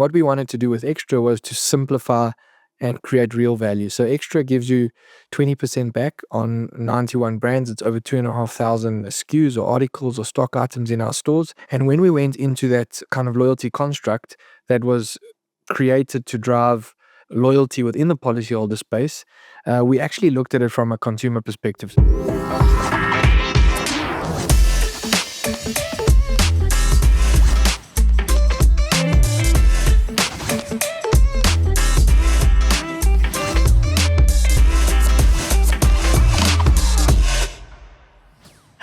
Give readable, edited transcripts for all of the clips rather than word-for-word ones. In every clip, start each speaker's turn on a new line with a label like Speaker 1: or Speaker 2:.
Speaker 1: what we wanted to do with Extra was to simplify and create real value. So Extra gives you 20% back on 91 brands. It's over 2,500 SKUs or articles or stock items in our stores. And when we went into that kind of loyalty construct that was created to drive loyalty within the policyholder space, we actually looked at it from a consumer perspective.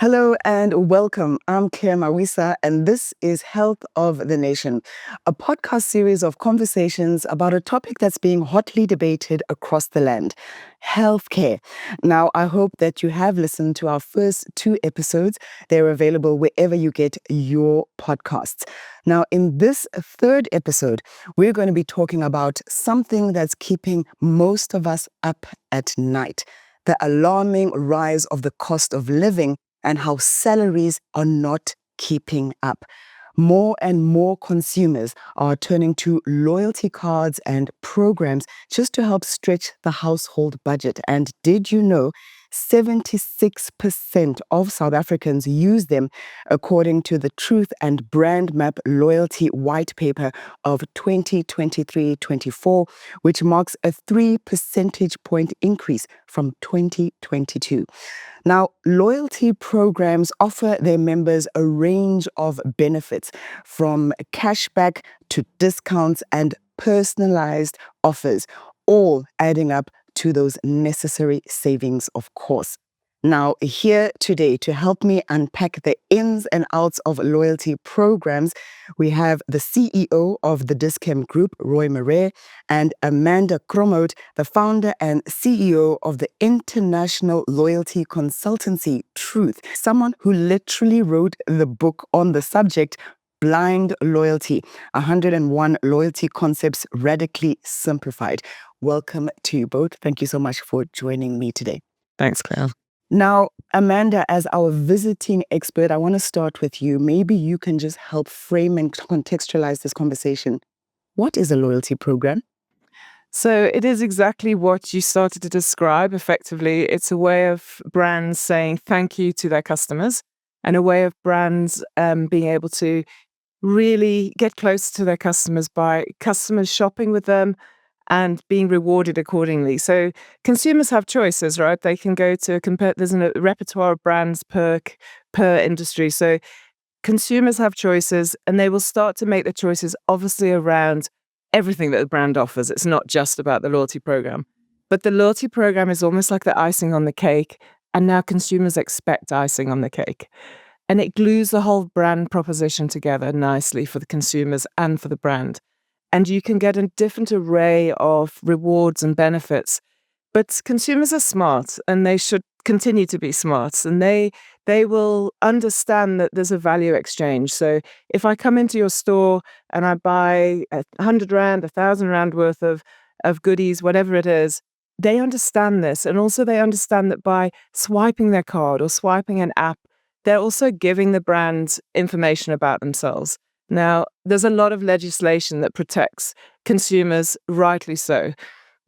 Speaker 2: Hello and welcome. I'm Claire Mawisa, and this is Health of the Nation, a podcast series of conversations about a topic that's being hotly debated across the land, healthcare. Now, I hope that you have listened to our first 2 episodes. They're available wherever you get your podcasts. Now, in this 3rd episode, we're going to be talking about something that's keeping most of us up at night, the alarming rise of the cost of living and how salaries are not keeping up. More and more consumers are turning to loyalty cards and programs just to help stretch the household budget. And did you know 76% of South Africans use them, according to the Truth and Brand Map Loyalty White Paper of 2023-24, which marks a 3 percentage point increase from 2022. Now, loyalty programs offer their members a range of benefits, from cashback to discounts and personalized offers, all adding up to those necessary savings, of course. Now, here today to help me unpack the ins and outs of loyalty programs, we have the CEO of the Dis-Chem Group, Roy Marais, and Amanda Kromhout, the founder and CEO of the international loyalty consultancy, Truth, someone who literally wrote the book on the subject, Blind Loyalty, 101 Loyalty Concepts Radically Simplified. Welcome to you both. Thank you so much for joining me today.
Speaker 3: Thanks, Claire.
Speaker 2: Now, Amanda, as our visiting expert, I want to start with you. Maybe you can just help frame and contextualize this conversation. What is a loyalty program?
Speaker 3: So it is exactly what you started to describe effectively. It's a way of brands saying thank you to their customers, and a way of brands being able to really get close to their customers by customers shopping with them and being rewarded accordingly. So consumers have choices, right? They can go to there's a repertoire of brands per industry. So consumers have choices, and they will start to make the choices obviously around everything that the brand offers. It's not just about the loyalty program, but the loyalty program is almost like the icing on the cake. And now consumers expect icing on the cake. And it glues the whole brand proposition together nicely for the consumers and for the brand. And you can get a different array of rewards and benefits. But consumers are smart, and they should continue to be smart. And they will understand that there's a value exchange. So if I come into your store and I buy 100 Rand, 1,000 Rand worth of goodies, whatever it is, they understand this. And also they understand that by swiping their card or swiping an app, they're also giving the brand information about themselves. Now, there's a lot of legislation that protects consumers, rightly so.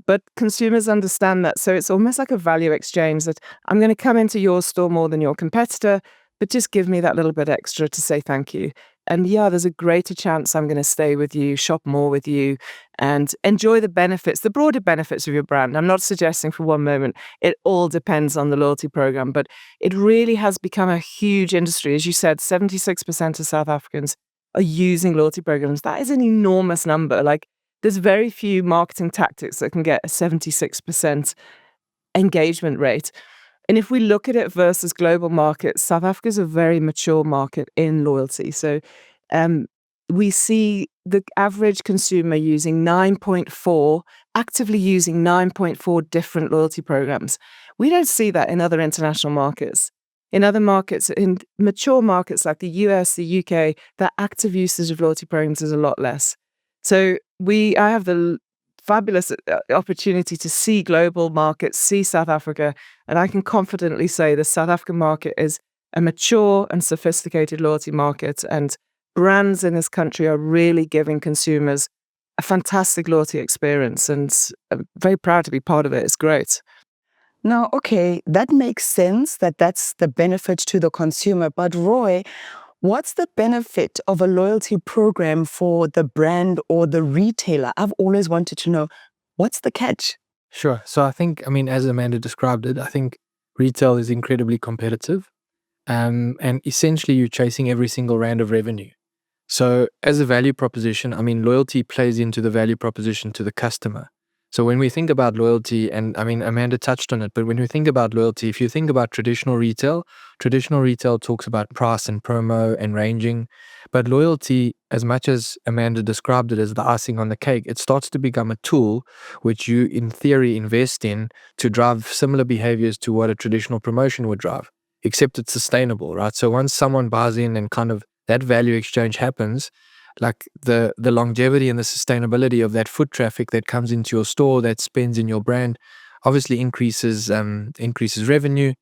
Speaker 3: But consumers understand that. So it's almost like a value exchange, that I'm going to come into your store more than your competitor, but just give me that little bit extra to say thank you. And yeah, there's a greater chance I'm going to stay with you, shop more with you, and enjoy the benefits, the broader benefits of your brand. I'm not suggesting for one moment it all depends on the loyalty program, but it really has become a huge industry. As you said, 76% of South Africans are using loyalty programs. That is an enormous number. Like, there's very few marketing tactics that can get a 76% engagement rate. And if we look at it versus global markets, South Africa is a very mature market in loyalty. So we see the average consumer actively using 9.4 different loyalty programs. We don't see that in other international markets. In other markets, in mature markets like the US, the UK, the active usage of loyalty programs is a lot less. So I have the fabulous opportunity to see global markets, see South Africa, and I can confidently say the South African market is a mature and sophisticated loyalty market, and brands in this country are really giving consumers a fantastic loyalty experience, and I'm very proud to be part of it. It's great.
Speaker 2: Now, okay, that makes sense that that's the benefit to the consumer. But Roy, what's the benefit of a loyalty program for the brand or the retailer? I've always wanted to know, what's the catch?
Speaker 1: Sure. So I think, I mean, as Amanda described it, I think retail is incredibly competitive. And essentially, you're chasing every single rand of revenue. So, as a value proposition, I mean, loyalty plays into the value proposition to the customer. So, when we think about loyalty, and I mean, Amanda touched on it, but when we think about loyalty, if you think about traditional retail talks about price and promo and ranging. But loyalty, as much as Amanda described it as the icing on the cake, it starts to become a tool which you, in theory, invest in to drive similar behaviors to what a traditional promotion would drive, except it's sustainable, right? So once someone buys in and kind of that value exchange happens, like the longevity and the sustainability of that foot traffic that comes into your store, that spends in your brand, obviously increases revenue,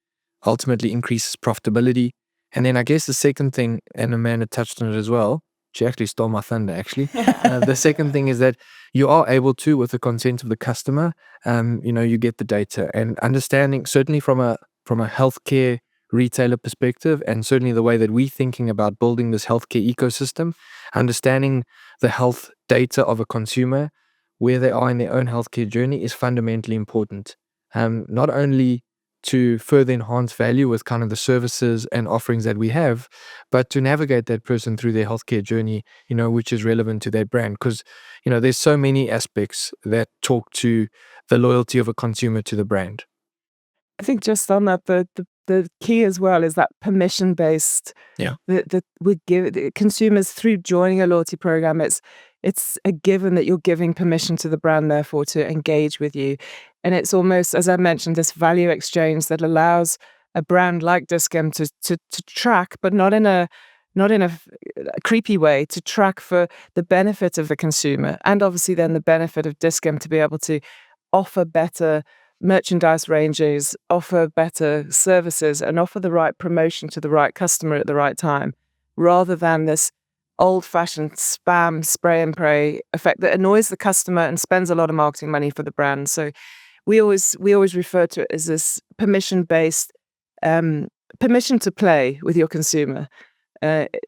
Speaker 1: ultimately increases profitability. And then I guess the second thing, and Amanda touched on it as well, she actually stole my thunder actually. The second thing is that you are able to, with the consent of the customer, you get the data and understanding, certainly from a healthcare retailer perspective, and certainly the way that we're thinking about building this healthcare ecosystem, understanding the health data of a consumer, where they are in their own healthcare journey, is fundamentally important. Not only to further enhance value with kind of the services and offerings that we have, but to navigate that person through their healthcare journey, which is relevant to their brand. Because, there's so many aspects that talk to the loyalty of a consumer to the brand.
Speaker 3: I think just on that, the key as well is that permission based.
Speaker 1: Yeah.
Speaker 3: That we give consumers through joining a loyalty program. It's a given that you're giving permission to the brand, therefore, to engage with you, and it's almost, as I mentioned, this value exchange that allows a brand like Dis-Chem to track, but not in a creepy way, to track for the benefit of the consumer, and obviously then the benefit of Dis-Chem to be able to offer better merchandise ranges, offer better services, and offer the right promotion to the right customer at the right time, rather than this old-fashioned spam, spray and pray effect that annoys the customer and spends a lot of marketing money for the brand. So we always refer to it as this permission-based permission to play with your consumer,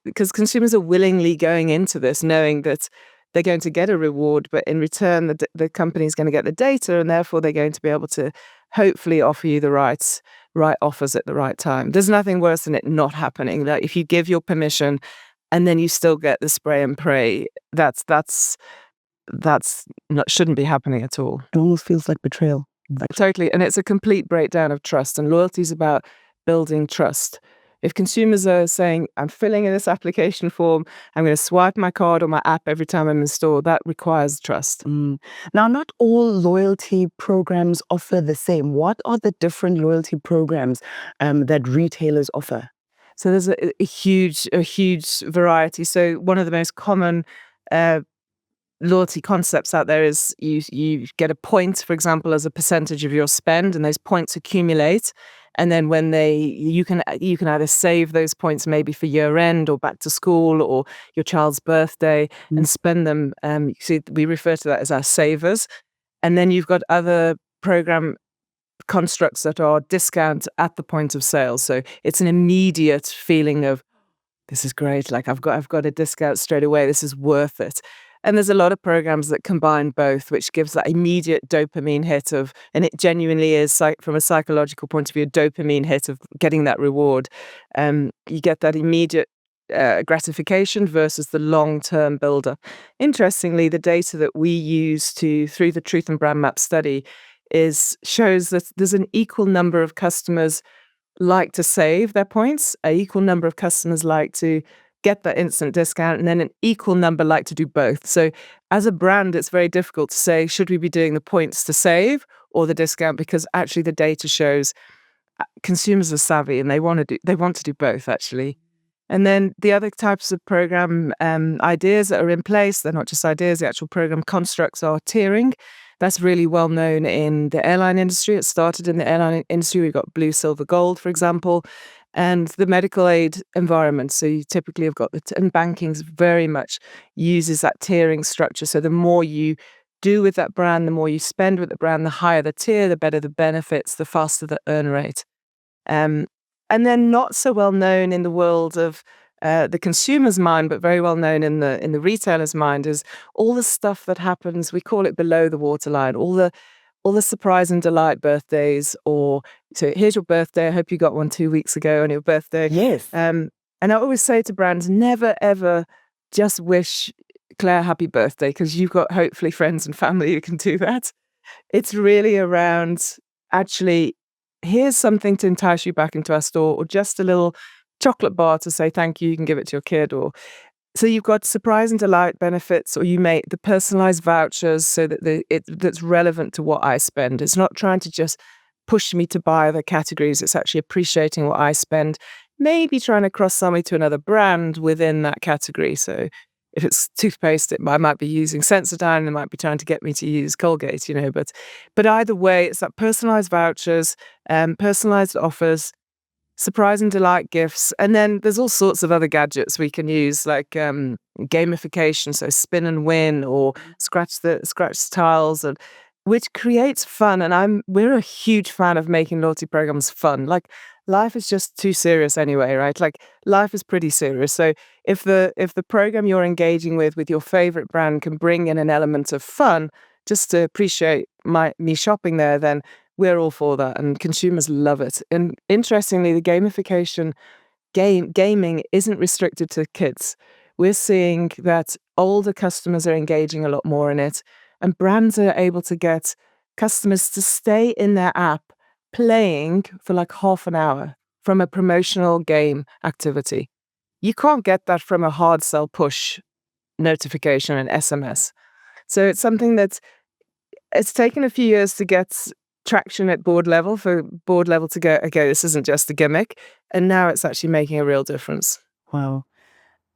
Speaker 3: because consumers are willingly going into this knowing that they're going to get a reward, but in return, the company is going to get the data, and therefore they're going to be able to hopefully offer you the right offers at the right time. There's nothing worse than it not happening. Like if you give your permission and then you still get the spray and pray, that's not, shouldn't be happening at all.
Speaker 2: It almost feels like betrayal.
Speaker 3: Totally, and it's a complete breakdown of trust. And loyalty is about building trust. If consumers are saying, I'm filling in this application form, I'm going to swipe my card or my app every time I'm in store, that requires trust.
Speaker 2: Now, not all loyalty programs offer the same. What are the different loyalty programs that retailers offer?
Speaker 3: So there's a huge variety. So one of the most common loyalty concepts out there is you get a point, for example, as a percentage of your spend, and those points accumulate. And then when you can either save those points maybe for year end or back to school or your child's birthday and spend them. See, we refer to that as our savers. And then you've got other program constructs that are discount at the point of sale. So it's an immediate feeling of, this is great. Like I've got a discount straight away. This is worth it. And there's a lot of programs that combine both, which gives that immediate dopamine hit of, and it genuinely is, from a psychological point of view, a dopamine hit of getting that reward. You get that immediate gratification versus the long-term builder. Interestingly, the data that we use through the Truth and Brand Map study shows that there's an equal number of customers like to save their points, an equal number of customers like to get that instant discount, and then an equal number like to do both. So as a brand, it's very difficult to say, should we be doing the points to save or the discount? Because actually the data shows consumers are savvy and they want to do both, actually. And then the other types of program ideas that are in place, they're not just ideas, the actual program constructs are tiering. That's really well known in the airline industry. It started in the airline industry. We've got blue, silver, gold, for example. and the medical aid environment. So you typically have got and banking's very much uses that tiering structure. So the more you do with that brand, the more you spend with the brand, the higher the tier, the better the benefits, the faster the earn rate. Um, and then not so well known in the world of the consumer's mind, but very well known in the retailer's mind, is all the stuff that happens. We call it below the waterline. All the surprise and delight birthdays, or so here's your birthday. I hope you got one 2 weeks ago on your birthday.
Speaker 2: Yes.
Speaker 3: And I always say to brands, never ever just wish Claire happy birthday, because you've got hopefully friends and family who can do that. It's really around, actually, here's something to entice you back into our store, or just a little chocolate bar to say thank you. You can give it to your kid, or so you've got surprise and delight benefits, or you make the personalized vouchers so that that's relevant to what I spend. It's not trying to just push me to buy other categories. It's actually appreciating what I spend, maybe trying to cross-sell me to another brand within that category. So if it's toothpaste, I might be using Sensodyne, they might be trying to get me to use Colgate, but either way, it's that personalized vouchers, personalized offers, surprise and delight gifts. And then there's all sorts of other gadgets we can use, like gamification, so spin and win, or scratch the tiles, and which creates fun. And we're a huge fan of making loyalty programs fun. Like, life is just too serious anyway, right? Like, life is pretty serious. So if the program you're engaging with your favorite brand can bring in an element of fun just to appreciate me shopping there, then we're all for that, and consumers love it. And interestingly, the gamification gaming isn't restricted to kids. We're seeing that older customers are engaging a lot more in it, and brands are able to get customers to stay in their app playing for like half an hour from a promotional game activity. You can't get that from a hard sell push notification and SMS. So it's something that it's taken a few years to get traction at board level, for board level to go, okay, this isn't just a gimmick. And now it's actually making a real difference.
Speaker 2: Wow.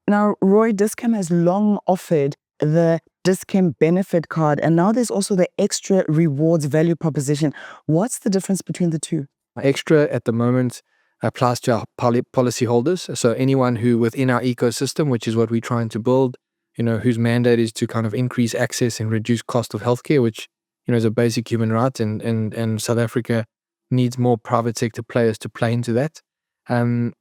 Speaker 2: Now, Roy, Dis-Chem has long offered the Dis-Chem benefit card, and now there's also the extra rewards value proposition. What's the difference between the two?
Speaker 1: Extra at the moment applies to our policy holders. So anyone who within our ecosystem, which is what we're trying to build, whose mandate is to kind of increase access and reduce cost of healthcare, which is a basic human right, and South Africa needs more private sector players to play into that.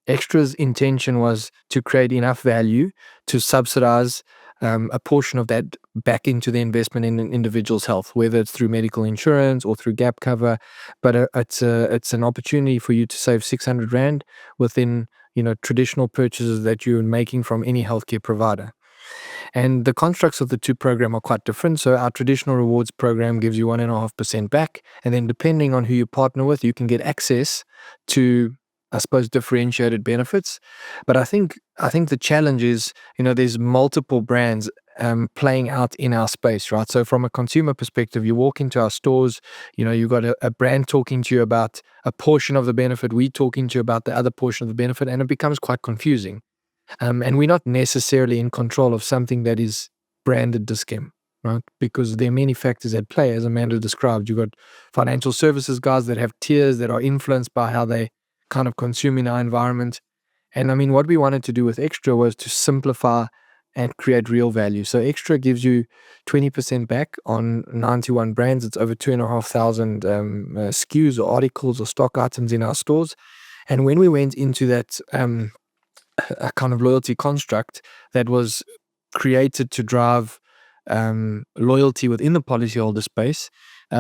Speaker 1: Extra's intention was to create enough value to subsidize a portion of that back into the investment in an individual's health, whether it's through medical insurance or through gap cover. But it's an opportunity for you to save 600 Rand within traditional purchases that you're making from any healthcare provider. And the constructs of the two programs are quite different. So our traditional rewards program gives you 1.5% back. And then depending on who you partner with, you can get access to, I suppose, differentiated benefits. But I think the challenge is, there's multiple brands playing out in our space, right? So from a consumer perspective, you walk into our stores, you've got a brand talking to you about a portion of the benefit, we talking to you about the other portion of the benefit, and it becomes quite confusing. And we're not necessarily in control of something that is branded Dis-Chem, right? Because there are many factors at play, as Amanda described. You've got financial services guys that have tiers that are influenced by how they kind of consume in our environment. And I mean, what we wanted to do with Extra was to simplify and create real value. So Extra gives you 20% back on 91 brands. It's over 2,500 SKUs or articles or stock items in our stores. And when we went into that a kind of loyalty construct that was created to drive loyalty within the policyholder space,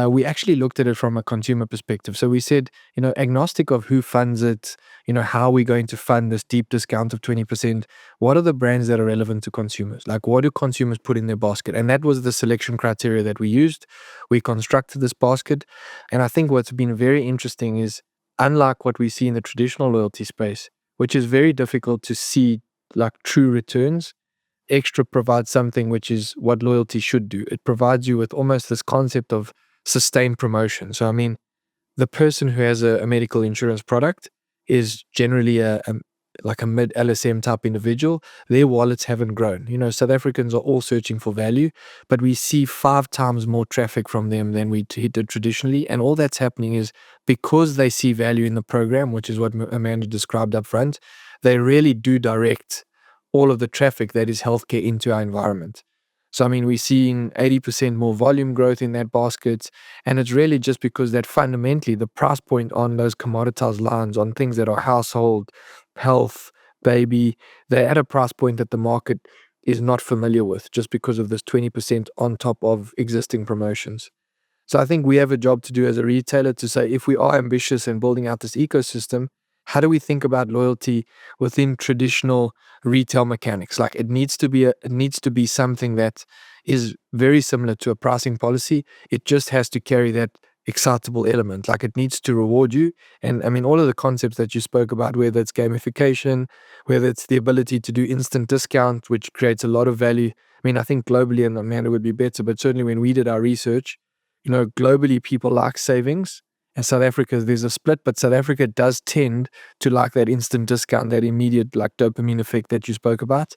Speaker 1: we actually looked at it from a consumer perspective. So we said, agnostic of who funds it, how are we going to fund this deep discount of 20%? What are the brands that are relevant to consumers? Like, what do consumers put in their basket? And that was the selection criteria that we used. We constructed this basket. And I think what's been very interesting is, unlike what we see in the traditional loyalty space, which is very difficult to see like true returns, Extra provides something which is what loyalty should do. It provides you with almost this concept of sustained promotion. So, I mean, the person who has a medical insurance product is generally a like a mid LSM type individual, their wallets haven't grown. South Africans are all searching for value, but we see 5 times more traffic from them than we did traditionally. And all that's happening is because they see value in the program, which is what Amanda described up front, they really do direct all of the traffic that is healthcare into our environment. So, we're seeing 80% more volume growth in that basket. And it's really just because that fundamentally the price point on those commoditized lines, on things that are household, health, baby, they're at a price point that the market is not familiar with just because of this 20% on top of existing promotions. So I think we have a job to do as a retailer to say, if we are ambitious in building out this ecosystem, how do we think about loyalty within traditional retail mechanics? Like it needs to be something that is very similar to a pricing policy. It just has to carry that excitable element. Like it needs to reward you. And all of the concepts that you spoke about, whether it's gamification, whether it's the ability to do instant discount, which creates a lot of value. I think globally, and Amanda would be better, but certainly when we did our research, globally people like savings. In South Africa, there's a split, but South Africa does tend to like that instant discount, that immediate like dopamine effect that you spoke about.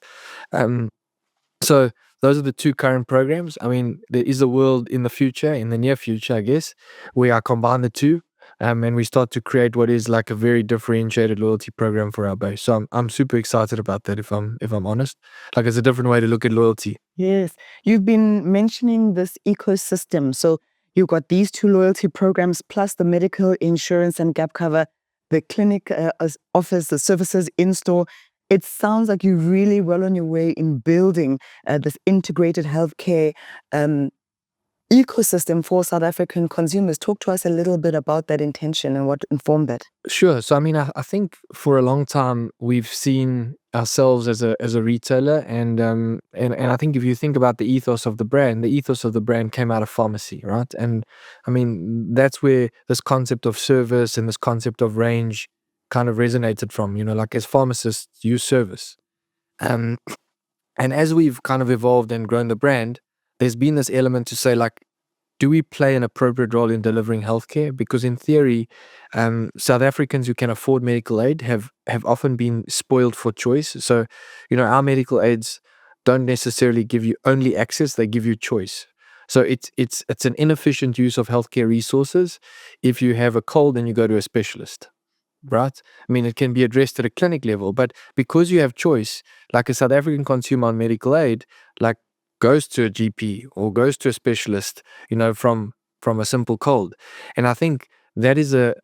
Speaker 1: So those are the 2 current programs. There is a world in the near future, I guess, where I combine the 2, and we start to create what is like a very differentiated loyalty program for our base. So I'm super excited about that. If I'm honest, like it's a different way to look at loyalty.
Speaker 2: Yes. You've been mentioning this ecosystem. So you've got these 2 loyalty programs plus the medical insurance and gap cover, the clinic offers the services in store. It sounds like you're really well on your way in building this integrated healthcare ecosystem for South African consumers. Talk to us a little bit about that intention and what informed that.
Speaker 1: Sure. So I think for a long time we've seen ourselves as a retailer, and I think if you think about the ethos of the brand came out of pharmacy, right? And that's where this concept of service and this concept of range kind of resonated from. Like as pharmacists, use service. Um, and as we've kind of evolved and grown the brand, there's been this element to say, like, do we play an appropriate role in delivering healthcare? Because in theory, South Africans who can afford medical aid have often been spoiled for choice. So, our medical aids don't necessarily give you only access; they give you choice. So it's an inefficient use of healthcare resources. If you have a cold, then you go to a specialist, right? It can be addressed at a clinic level, but because you have choice, like a South African consumer on medical aid, like goes to a GP or goes to a specialist, from a simple cold. And I think that is a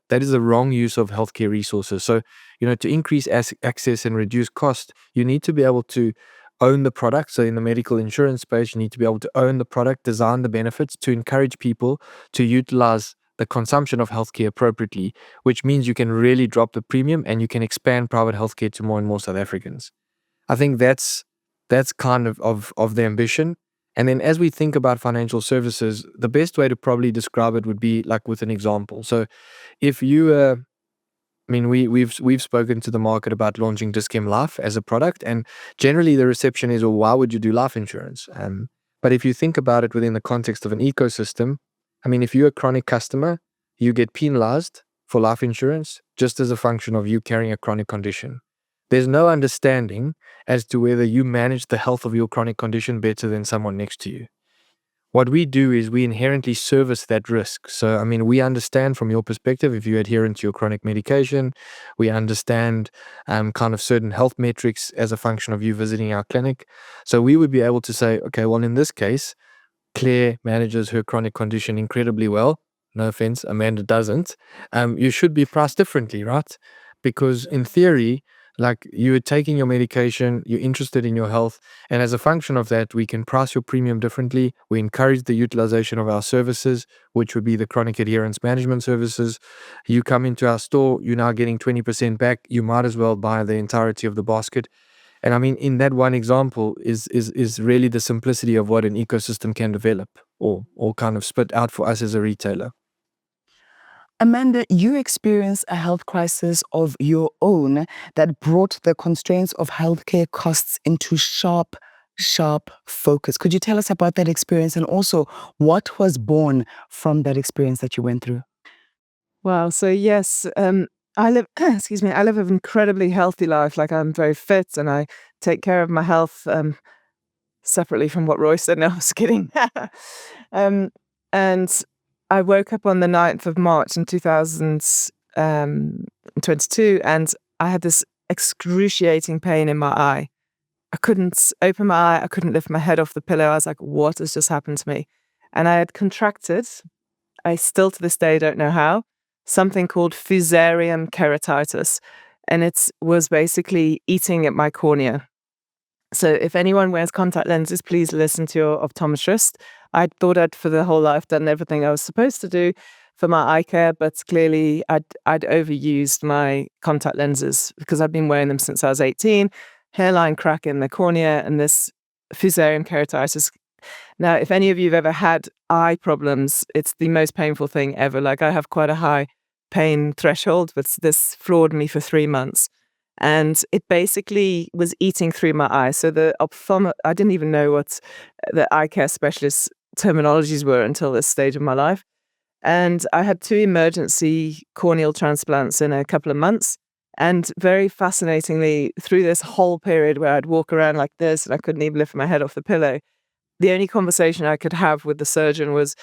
Speaker 1: wrong use of healthcare resources. So, to increase access and reduce cost, you need to be able to own the product. So in the medical insurance space, you need to be able to own the product, design the benefits to encourage people to utilize the consumption of healthcare appropriately, which means you can really drop the premium and you can expand private healthcare to more and more South Africans. I think that's kind of the ambition. And then as we think about financial services, the best way to probably describe it would be like with an example. So if you we've spoken to the market about launching Dis-Chem Life as a product, and generally the reception is, well, why would you do life insurance? But if you think about it within the context of an ecosystem, if you're a chronic customer, you get penalized for life insurance just as a function of you carrying a chronic condition. There's no understanding as to whether you manage the health of your chronic condition better than someone next to you. What we do is we inherently service that risk. So, we understand from your perspective, if you're adherent to your chronic medication, we understand kind of certain health metrics as a function of you visiting our clinic. So we would be able to say, okay, well, in this case, Claire manages her chronic condition incredibly well. No offense, Amanda doesn't. You should be priced differently, right? Because in theory, like you're taking your medication, you're interested in your health, and as a function of that, we can price your premium differently. We encourage the utilization of our services, which would be the chronic adherence management services. You come into our store, you're now getting 20% back. You might as well buy the entirety of the basket. And in that one example is really the simplicity of what an ecosystem can develop or kind of spit out for us as a retailer.
Speaker 2: Amanda, you experienced a health crisis of your own that brought the constraints of healthcare costs into sharp focus. Could you tell us about that experience and also what was born from that experience that you went through?
Speaker 3: Wow. So yes, I live, excuse me, I live an incredibly healthy life. Like, I'm very fit and I take care of my health, separately from what Roy said. No, I was kidding. um, and I woke up on the 9th of March in 2022, and I had this excruciating pain in my eye. I couldn't open my eye. I couldn't lift my head off the pillow. I was like, what has just happened to me? And I had contracted, I still to this day don't know how, something called fusarium keratitis. And it was basically eating at my cornea. So if anyone wears contact lenses, please listen to your optometrist. I thought I'd for the whole life done everything I was supposed to do for my eye care, but clearly I'd overused my contact lenses because I've been wearing them since I was 18. Hairline crack in the cornea and this fusarium keratitis. Now, if any of you have ever had eye problems, it's the most painful thing ever. Like, I have quite a high pain threshold, but this floored me for 3 months. And it basically was eating through my eye. So I didn't even know what the eye care specialist terminologies were until this stage of my life. And I had 2 emergency corneal transplants in a couple of months. And very fascinatingly, through this whole period where I'd walk around like this and I couldn't even lift my head off the pillow, the only conversation I could have with the surgeon was,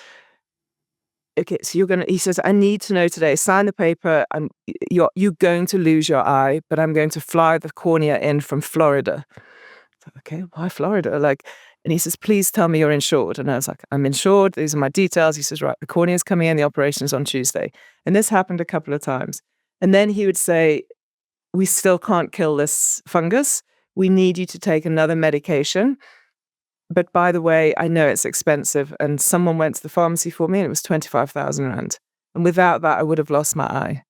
Speaker 3: okay, so he says, I need to know today, sign the paper, and you're going to lose your eye, but I'm going to fly the cornea in from Florida. So, okay, why Florida? And he says, please tell me you're insured. And I was like, I'm insured. These are my details. He says, right, the cornea's coming in, the operation's on Tuesday. And this happened a couple of times. And then he would say, we still can't kill this fungus. We need you to take another medication. But by the way, I know it's expensive. And someone went to the pharmacy for me and it was 25,000 Rand. And without that, I would have lost my eye.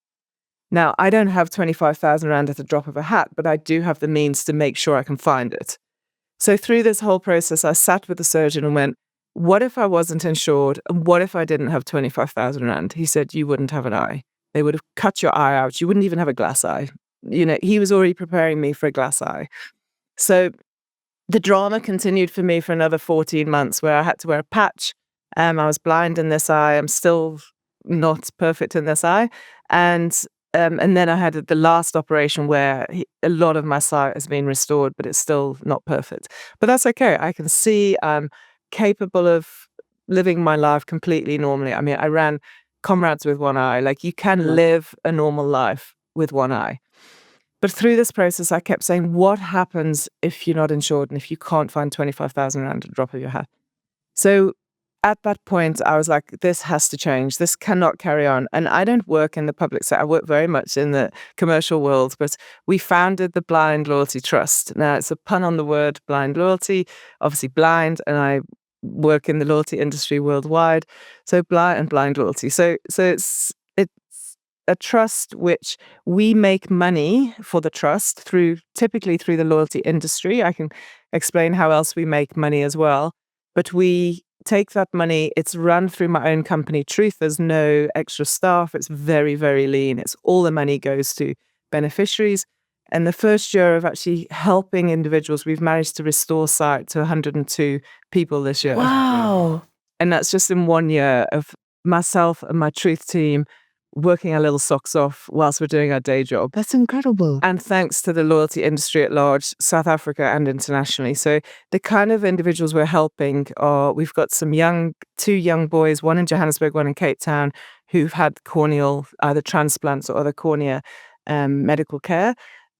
Speaker 3: Now, I don't have 25,000 Rand at the drop of a hat, but I do have the means to make sure I can find it. So through this whole process, I sat with the surgeon and went, what if I wasn't insured? And what if I didn't have 25,000 Rand? He said, you wouldn't have an eye. They would have cut your eye out. You wouldn't even have a glass eye. He was already preparing me for a glass eye. So the drama continued for me for another 14 months where I had to wear a patch. I was blind in this eye. I'm still not perfect in this eye. And then I had the last operation where a lot of my sight has been restored, but it's still not perfect. But that's okay. I can see. I'm capable of living my life completely normally. I mean, I ran comrades with one eye. Like, you can live a normal life with one eye. But through this process, I kept saying, what happens if you're not insured and if you can't find 25,000 Rand at the drop of your hat? So at that point, I was like, this has to change. This cannot carry on. And I don't work in the public sector. I work very much in the commercial world, but we founded the Blind Loyalty Trust. Now, it's a pun on the word blind loyalty, obviously blind, and I work in the loyalty industry worldwide. So blind loyalty. So it's a trust which we make money for the trust typically through the loyalty industry. I can explain how else we make money as well. But we take that money, it's run through my own company, Truth. There's no extra staff. It's very, very lean. It's all the money goes to beneficiaries. And the first year of actually helping individuals, we've managed to restore sight to 102 people this year.
Speaker 2: Wow.
Speaker 3: And that's just in 1 year of myself and my Truth team working our little socks off whilst we're doing our day job.
Speaker 2: That's incredible.
Speaker 3: And thanks to the loyalty industry at large, South Africa and internationally. So the kind of individuals we're helping are, we've got two young boys, one in Johannesburg, one in Cape Town, who've had corneal, either transplants or other cornea medical care.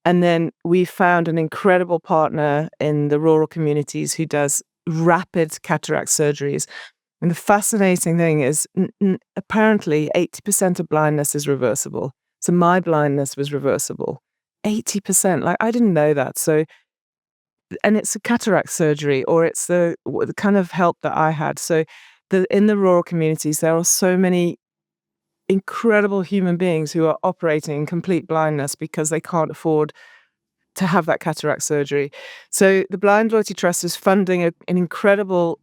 Speaker 3: And then we found an incredible partner in the rural communities who does rapid cataract surgeries. And the fascinating thing is, apparently 80% of blindness is reversible. So my blindness was reversible. 80%. Like, I didn't know that. So, and it's a cataract surgery, or it's the kind of help that I had. So in the rural communities, there are so many incredible human beings who are operating in complete blindness because they can't afford to have that cataract surgery. So the Blind Loyalty Trust is funding an incredible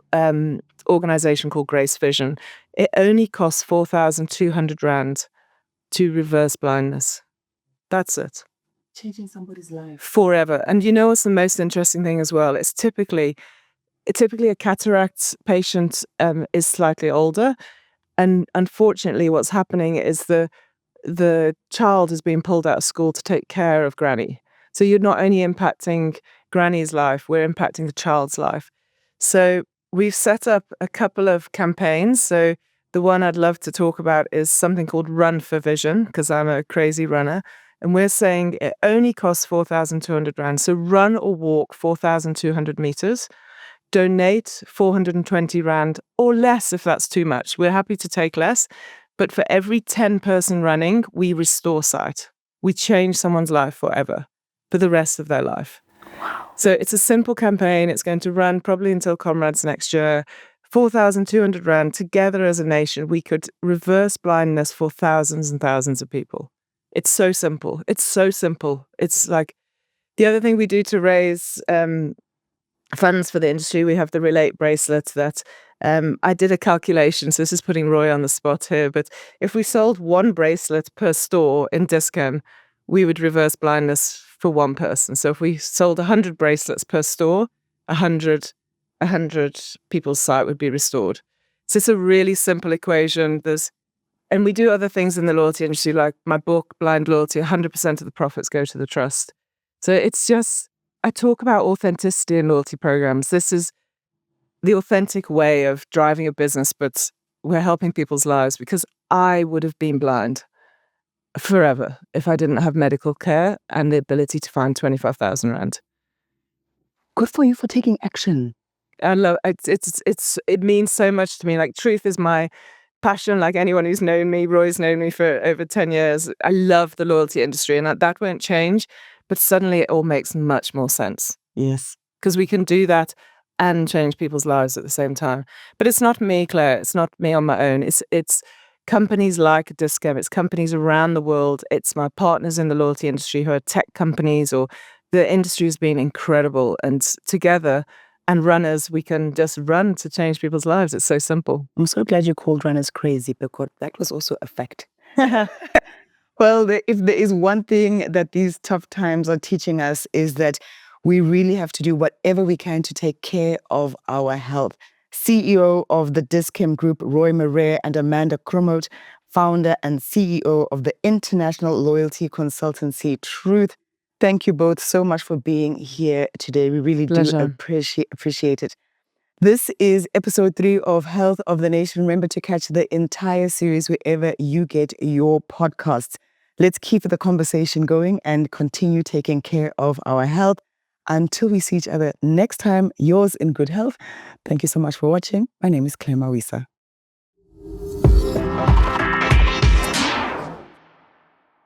Speaker 3: organization called Grace Vision. It only costs 4,200 Rand to reverse blindness. That's it.
Speaker 2: Changing somebody's life.
Speaker 3: Forever. And you know what's the most interesting thing as well? It's typically a cataract patient is slightly older. And unfortunately, what's happening is the child is being pulled out of school to take care of granny. So you're not only impacting granny's life, we're impacting the child's life. So we've set up a couple of campaigns. So the one I'd love to talk about is something called Run for Vision, because I'm a crazy runner. And we're saying it only costs 4,200 Rand. So run or walk 4,200 meters. Donate 420 Rand or less if that's too much. We're happy to take less. But for every 10 person running, we restore sight. We change someone's life forever, for the rest of their life.
Speaker 2: Wow.
Speaker 3: So it's a simple campaign. It's going to run probably until Comrades next year. 4,200 Rand. Together as a nation, we could reverse blindness for thousands and thousands of people. It's so simple. It's so simple. It's like the other thing we do to raise funds for the industry. We have the Relate bracelets that I did a calculation. So this is putting Roy on the spot here. But if we sold one bracelet per store in Dis-Chem, we would reverse blindness for one person. So if we sold 100 bracelets per store, 100 people's sight would be restored. So it's a really simple equation. And we do other things in the loyalty industry, like my book, Blind Loyalty, 100% of the profits go to the trust. So it's just, I talk about authenticity in loyalty programs. This is the authentic way of driving a business, but we're helping people's lives, because I would have been blind forever if I didn't have medical care and the ability to find 25,000 Rand.
Speaker 2: Good for you for taking action.
Speaker 3: I love it means so much to me. Like, truth is my passion. Like anyone who's known me, Roy's known me for over 10 years. I love the loyalty industry, and that won't change. But suddenly it all makes much more sense.
Speaker 2: Yes.
Speaker 3: Because we can do that and change people's lives at the same time. But it's not me, Claire. It's not me on my own. It's companies like Dis-Chem. It's companies around the world. It's my partners in the loyalty industry who are tech companies, or the industry has been incredible. And together, and runners, we can just run to change people's lives. It's so simple.
Speaker 2: I'm so glad you called runners crazy, because that was also a fact. Well, if there is one thing that these tough times are teaching us, is that we really have to do whatever we can to take care of our health. CEO of the Dis-Chem Group, Roy Marais, and Amanda Krumot, founder and CEO of the international loyalty consultancy Truth. Thank you both so much for being here today. We really
Speaker 3: Pleasure.
Speaker 2: do appreciate it. This is episode 3 of Health of the Nation. Remember to catch the entire series wherever you get your podcasts. Let's keep the conversation going and continue taking care of our health. Until we see each other next time, yours in good health. Thank you so much for watching. My name is Claire Mawisa.